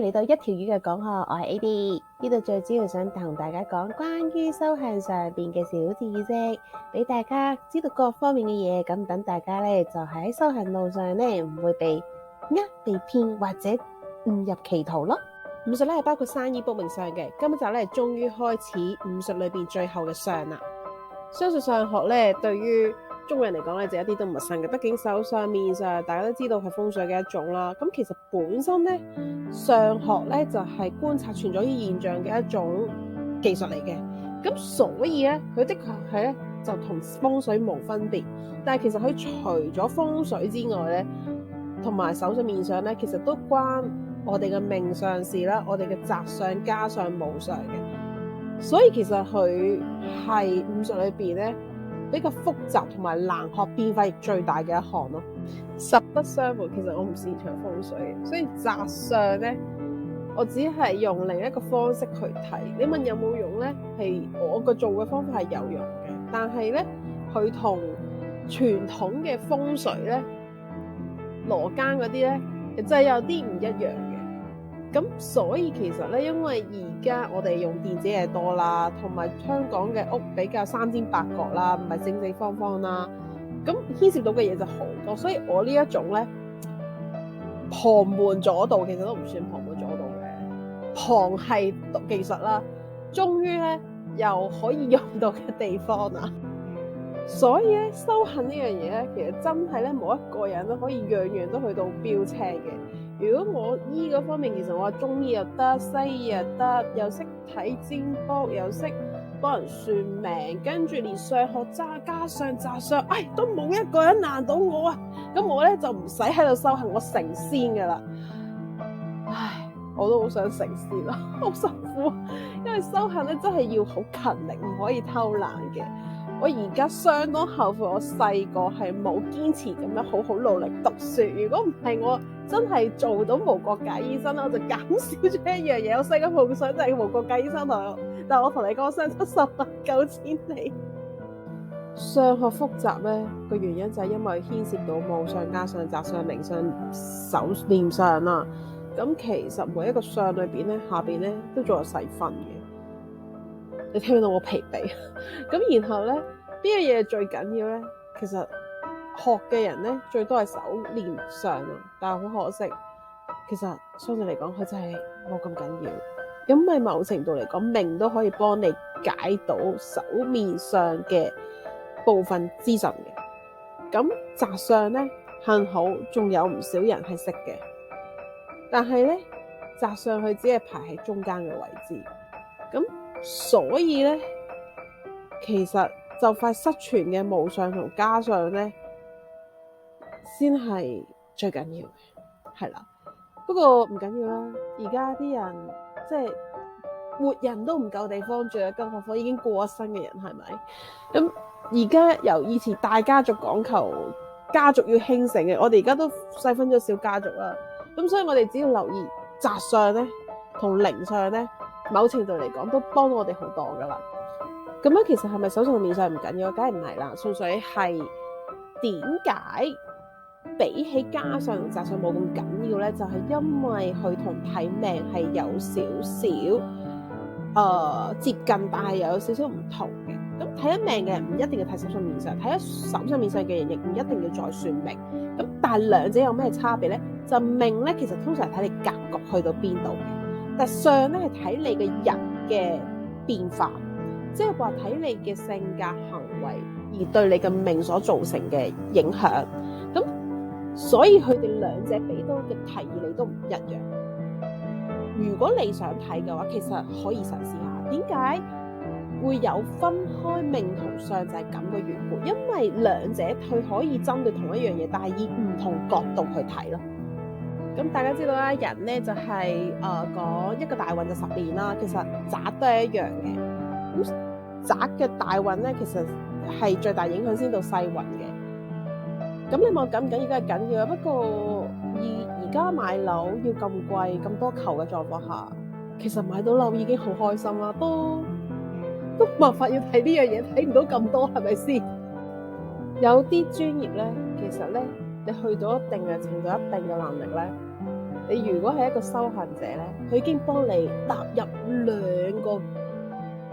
嚟到一條魚嘅講學，我係 AD，呢度最主要想同大家講關於修行上邊嘅小知識，俾大家知道各方面嘅嘢，咁等大家咧就喺修行路上咧唔會被被騙或者誤入歧途咯。武術咧係包括山醫卜命相嘅，今集咧終於開始武術裏邊最後嘅相啦。相信相學咧對於中國人嚟講咧就一啲都唔陌生嘅，畢竟手相面相大家都知道係風水嘅一種啦。咁其實本身咧相學咧就係觀察存在於現象嘅一種技術嚟嘅，咁所以咧佢的確係咧就同風水無分別，但係其實佢除咗風水之外咧，同埋手相面相咧，其實都關我哋嘅命相事啦，我哋嘅宅相、家相、武相嘅，所以其實佢係武術裏邊咧比較複雜同埋難學、變化亦最大嘅一項咯。實不相瞞，其實我唔擅長風水，所以宅相咧，我只係用另一個方式去睇。你問有冇用咧？係我個做嘅方法係有用嘅，但係咧佢同傳統嘅風水咧、羅庚嗰啲咧，就係有啲唔一樣嘅。咁所以其實咧，因為而家我哋用電子嘢多啦，同埋香港嘅屋比較三尖八角啦，唔係正正方方啦，咁牽涉到嘅嘢就好多，所以我呢一種咧旁門左道，其實都唔算旁門左道嘅，旁係技術啦，終於咧又可以用到嘅地方啦。所以咧修行呢樣嘢咧，其實真係咧冇一個人都可以樣樣都去到標青嘅。如果我醫嗰方面，其實我中醫又得，西醫又得，又識睇占卜，又識幫人算命，跟住連相學加上宅相，都冇一個人難到我啊！咁我咧就唔使喺度修行，我成仙噶啦。我都好想成仙啦，好辛苦，因為修行咧真係要好勤力，唔可以偷懶嘅。我而家相當後悔，我細個係冇堅持咁樣好好努力讀書。如果唔係，我真係做到無國界醫生啦，我就減少咗一樣嘢。我細個夢想就係無國界醫生，但係我同你講，相差10萬9千里。相學複雜咧個原因就係因為牽涉到武相、家相、宅相、命相、手面相啦。咁其實每一個相裏邊咧，下邊咧都仲有細分嘅。你聽到我疲憊，咁然後咧邊樣嘢最緊要咧？其實學嘅人咧最多係手面相啊，但係好可惜，其實相對嚟講佢真係冇咁緊要，因為某程度嚟講，命都可以幫你解到手面相嘅部分資訊嘅。咁宅相咧，幸好仲有唔少人係識嘅，但係咧宅相佢只係排喺中間嘅位置，咁。所以咧，其實就快失傳嘅武相同家相咧，先係最緊要嘅，係啦。不過唔緊要啦，而家啲人即係活人都唔夠地方住啦，更何況已經過咗身嘅人，係咪？咁而家由以前大家族講求家族要興盛嘅，我哋而家都細分咗小家族啦。咁所以我哋只要留意宅相咧同靈相咧，某程度嚟講都幫到我哋好多噶啦。咁樣其實係咪手相面相唔緊要？梗係唔係啦，純粹係點解比起家相同宅相冇咁緊要咧？就係因為佢同睇命係有少少接近，但係又有少少唔同嘅。咁睇咗命嘅人唔一定要睇手相面相，睇咗手相面相嘅人亦唔一定要再算命。咁但係兩者有咩差別咧？就命咧，其實通常係睇你格局去到邊度嘅。但相咧係睇你嘅人嘅變化，即係話睇你嘅性格行為而對你嘅命所造成嘅影響。咁所以佢哋兩者俾到嘅提議你都唔一樣。如果你想睇嘅話，其實可以嘗試下。點解會有分開命同相就係咁嘅緣故？因為兩者佢可以針對同一樣嘢，但係以唔同角度去睇咯。咁大家知道啦，人咧就係講一個大運就10年啦，其實宅都係一樣嘅。咁宅嘅大運咧，其實係最大影響先到細運嘅。咁你問緊唔緊要？梗係緊要啊！不過而家買樓要咁貴、咁多球嘅狀況下，其實買到樓已經好開心啦，都冇辦法要睇呢樣嘢，睇唔到咁多係咪先？有啲專業咧，其實咧你去到一定嘅程度、一定嘅能力咧。你如果係一個修行者咧，佢已經幫你踏入兩個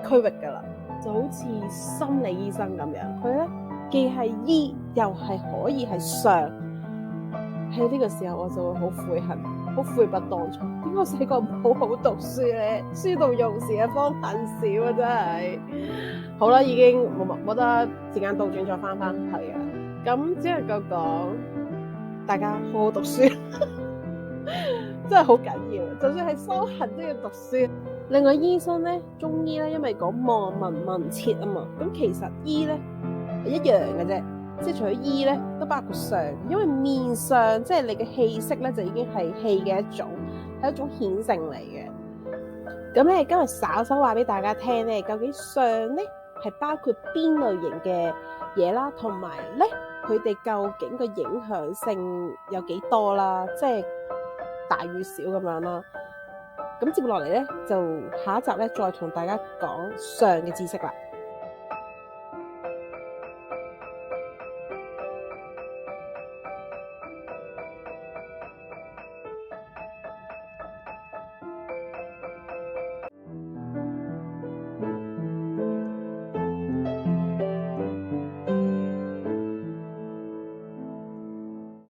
區域㗎啦，就好似心理醫生咁樣，佢咧既係醫又係可以係上。喺呢個時候我就會好悔恨，好悔不當初。點解我細個唔好好讀書咧？書到用時嘅方恨少啊！真係好啦，已經冇得時間倒轉再翻去啊！咁只能夠講大家好好讀書，真係好緊要。就算係修行都要讀書。另外醫生咧，中醫咧，因為講望聞問切啊嘛，咁其實醫咧係一樣嘅啫。即係除咗醫咧，都包括相，因為面相即係你嘅氣色咧，就已經係氣嘅一種，係一種顯性嚟嘅。咁咧今日稍稍話俾大家聽咧，究竟相咧係包括邊類型嘅嘢啦，同埋咧佢哋究竟個影響性有幾多啦，即係大與小咁樣啦。咁接落嚟咧，就下一集咧再同大家講相嘅知識啦。